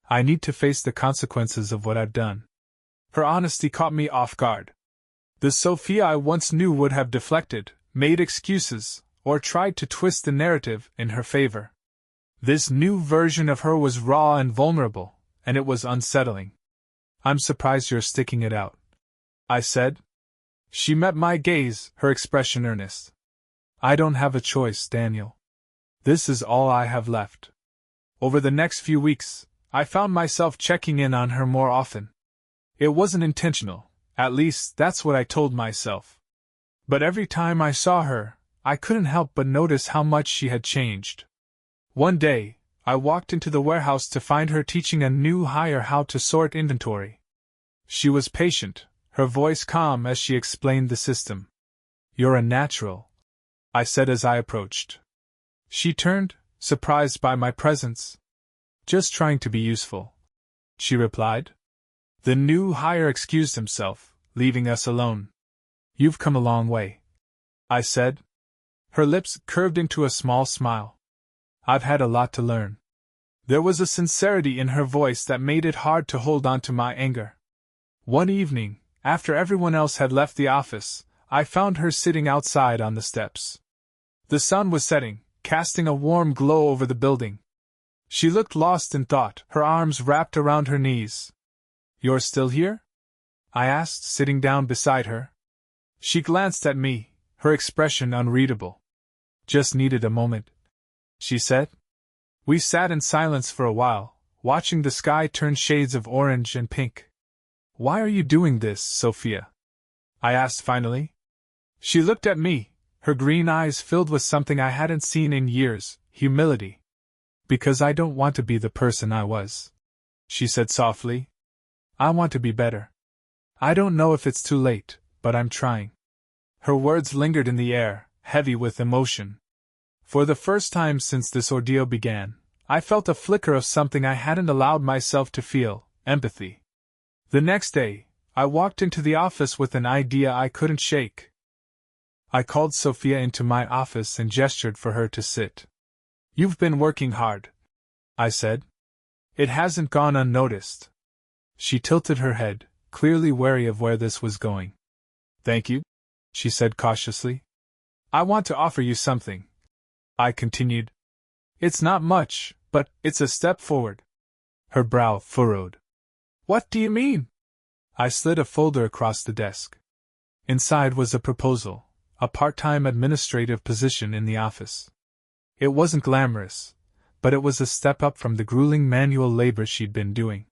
I need to face the consequences of what I've done. Her honesty caught me off guard. The Sophia I once knew would have deflected, made excuses, or tried to twist the narrative in her favor. This new version of her was raw and vulnerable, and it was unsettling. I'm surprised you're sticking it out, I said. She met my gaze, her expression earnest. I don't have a choice, Daniel. This is all I have left. Over the next few weeks, I found myself checking in on her more often. It wasn't intentional, at least that's what I told myself. But every time I saw her, I couldn't help but notice how much she had changed. One day, I walked into the warehouse to find her teaching a new hire how to sort inventory. She was patient, her voice calm as she explained the system. You're a natural, I said as I approached. She turned, surprised by my presence. Just trying to be useful, she replied. The new hire excused himself, leaving us alone. You've come a long way, I said. Her lips curved into a small smile. I've had a lot to learn. There was a sincerity in her voice that made it hard to hold on to my anger. One evening, after everyone else had left the office, I found her sitting outside on the steps. The sun was setting, casting a warm glow over the building. She looked lost in thought, her arms wrapped around her knees. "You're still here?" I asked, sitting down beside her. She glanced at me, her expression unreadable. "Just needed a moment," she said. We sat in silence for a while, watching the sky turn shades of orange and pink. "Why are you doing this, Sophia?" I asked finally. She looked at me, her green eyes filled with something I hadn't seen in years, humility. "Because I don't want to be the person I was," she said softly. "I want to be better. I don't know if it's too late, but I'm trying." Her words lingered in the air, heavy with emotion. For the first time since this ordeal began, I felt a flicker of something I hadn't allowed myself to feel, empathy. The next day, I walked into the office with an idea I couldn't shake. I called Sophia into my office and gestured for her to sit. "You've been working hard," I said. "It hasn't gone unnoticed." She tilted her head, clearly wary of where this was going. "Thank you," she said cautiously. "I want to offer you something," I continued. "It's not much, but it's a step forward." Her brow furrowed. "What do you mean?" I slid a folder across the desk. Inside was a proposal, a part-time administrative position in the office. It wasn't glamorous, but it was a step up from the grueling manual labor she'd been doing.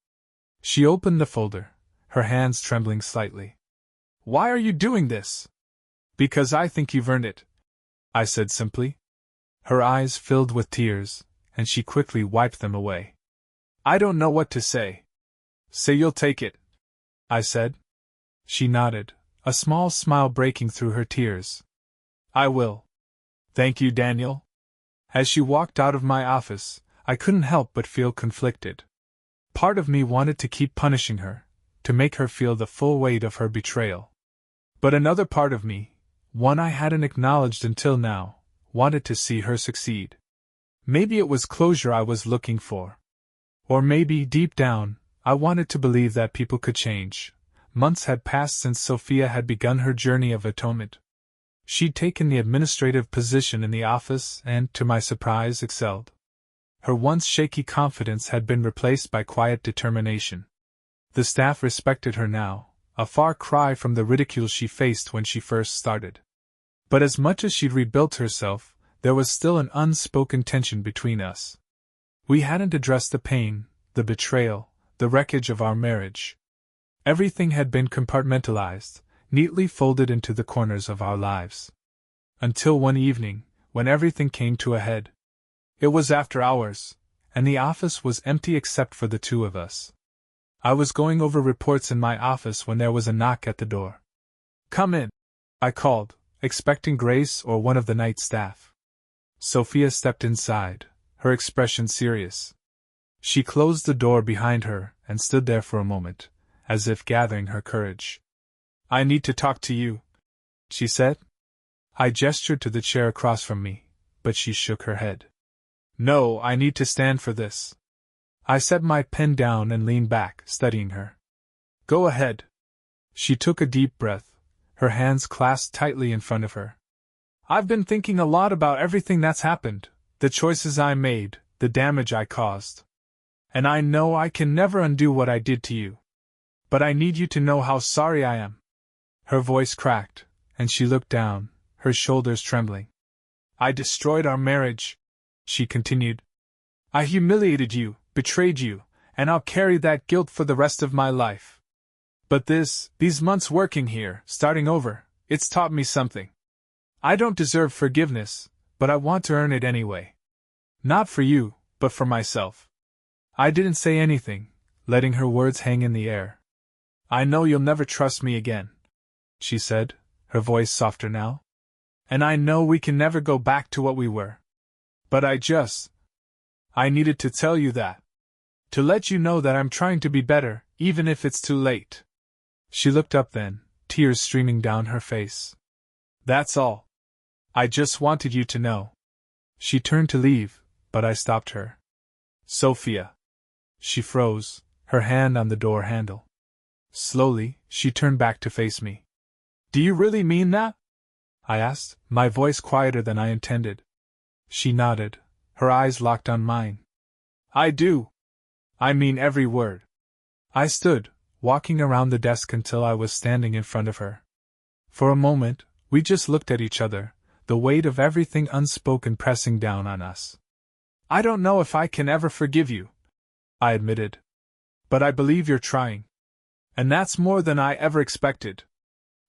She opened the folder, her hands trembling slightly. "Why are you doing this?" "Because I think you've earned it," I said simply. Her eyes filled with tears, and she quickly wiped them away. "I don't know what to say." "Say you'll take it," I said. She nodded, a small smile breaking through her tears. "I will. Thank you, Daniel." As she walked out of my office, I couldn't help but feel conflicted. Part of me wanted to keep punishing her, to make her feel the full weight of her betrayal. But another part of me, one I hadn't acknowledged until now, wanted to see her succeed. Maybe it was closure I was looking for. Or maybe, deep down, I wanted to believe that people could change. Months had passed since Sophia had begun her journey of atonement. She'd taken the administrative position in the office and, to my surprise, excelled. Her once shaky confidence had been replaced by quiet determination. The staff respected her now, a far cry from the ridicule she faced when she first started. But as much as she'd rebuilt herself, there was still an unspoken tension between us. We hadn't addressed the pain, the betrayal, the wreckage of our marriage. Everything had been compartmentalized, neatly folded into the corners of our lives. Until one evening, when everything came to a head. It was after hours, and the office was empty except for the two of us. I was going over reports in my office when there was a knock at the door. "Come in," I called, expecting Grace or one of the night staff. Sophia stepped inside, her expression serious. She closed the door behind her and stood there for a moment, as if gathering her courage. "I need to talk to you," she said. I gestured to the chair across from me, but she shook her head. "No, I need to stand for this." I set my pen down and leaned back, studying her. "Go ahead." She took a deep breath, her hands clasped tightly in front of her. "I've been thinking a lot about everything that's happened, the choices I made, the damage I caused. And I know I can never undo what I did to you. But I need you to know how sorry I am." Her voice cracked, and she looked down, her shoulders trembling. "I destroyed our marriage," she continued. "I humiliated you, betrayed you, and I'll carry that guilt for the rest of my life. But these months working here, starting over, it's taught me something. I don't deserve forgiveness, but I want to earn it anyway. Not for you, but for myself." I didn't say anything, letting her words hang in the air. "I know you'll never trust me again," she said, her voice softer now. "And I know we can never go back to what we were. But I needed to tell you that. To let you know that I'm trying to be better, even if it's too late." She looked up then, tears streaming down her face. "That's all," I just wanted you to know. She turned to leave, but I stopped her. Sophia. She froze, her hand on the door handle. Slowly, she turned back to face me. Do you really mean that? I asked, my voice quieter than I intended. She nodded, her eyes locked on mine. I do. I mean every word. I stood, walking around the desk until I was standing in front of her. For a moment, we just looked at each other, the weight of everything unspoken pressing down on us. I don't know if I can ever forgive you, I admitted. But I believe you're trying. And that's more than I ever expected.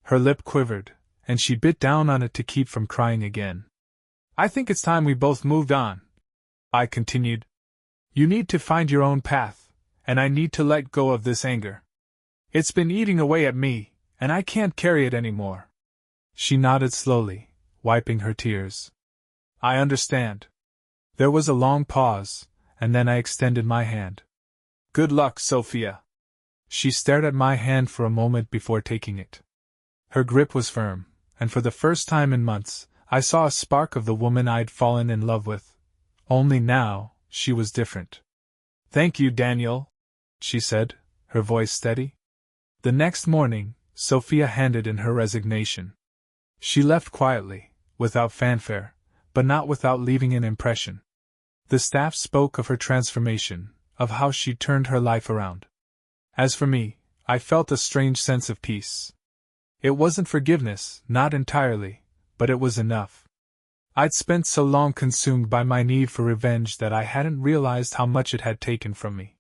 Her lip quivered, and she bit down on it to keep from crying again. I think it's time we both moved on, I continued. You need to find your own path, and I need to let go of this anger. It's been eating away at me, and I can't carry it anymore. She nodded slowly, wiping her tears. I understand. There was a long pause, and then I extended my hand. Good luck, Sophia. She stared at my hand for a moment before taking it. Her grip was firm, and for the first time in months, I saw a spark of the woman I'd fallen in love with. Only now, she was different. Thank you, Daniel, she said, her voice steady. The next morning, Sophia handed in her resignation. She left quietly, without fanfare, but not without leaving an impression. The staff spoke of her transformation, of how she'd turned her life around. As for me, I felt a strange sense of peace. It wasn't forgiveness, not entirely, but it was enough. I'd spent so long consumed by my need for revenge that I hadn't realized how much it had taken from me.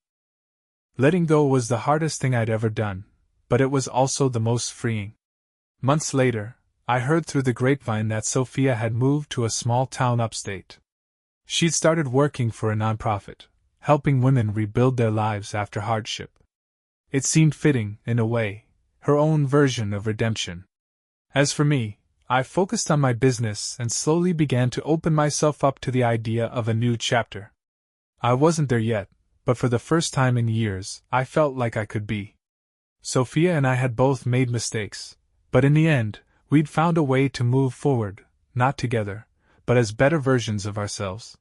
Letting go was the hardest thing I'd ever done, but it was also the most freeing. Months later, I heard through the grapevine that Sophia had moved to a small town upstate. She'd started working for a nonprofit, helping women rebuild their lives after hardship. It seemed fitting, in a way, her own version of redemption. As for me, I focused on my business and slowly began to open myself up to the idea of a new chapter. I wasn't there yet, but for the first time in years, I felt like I could be. Sophia and I had both made mistakes, but in the end, we'd found a way to move forward, not together, but as better versions of ourselves.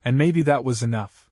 And maybe that was enough.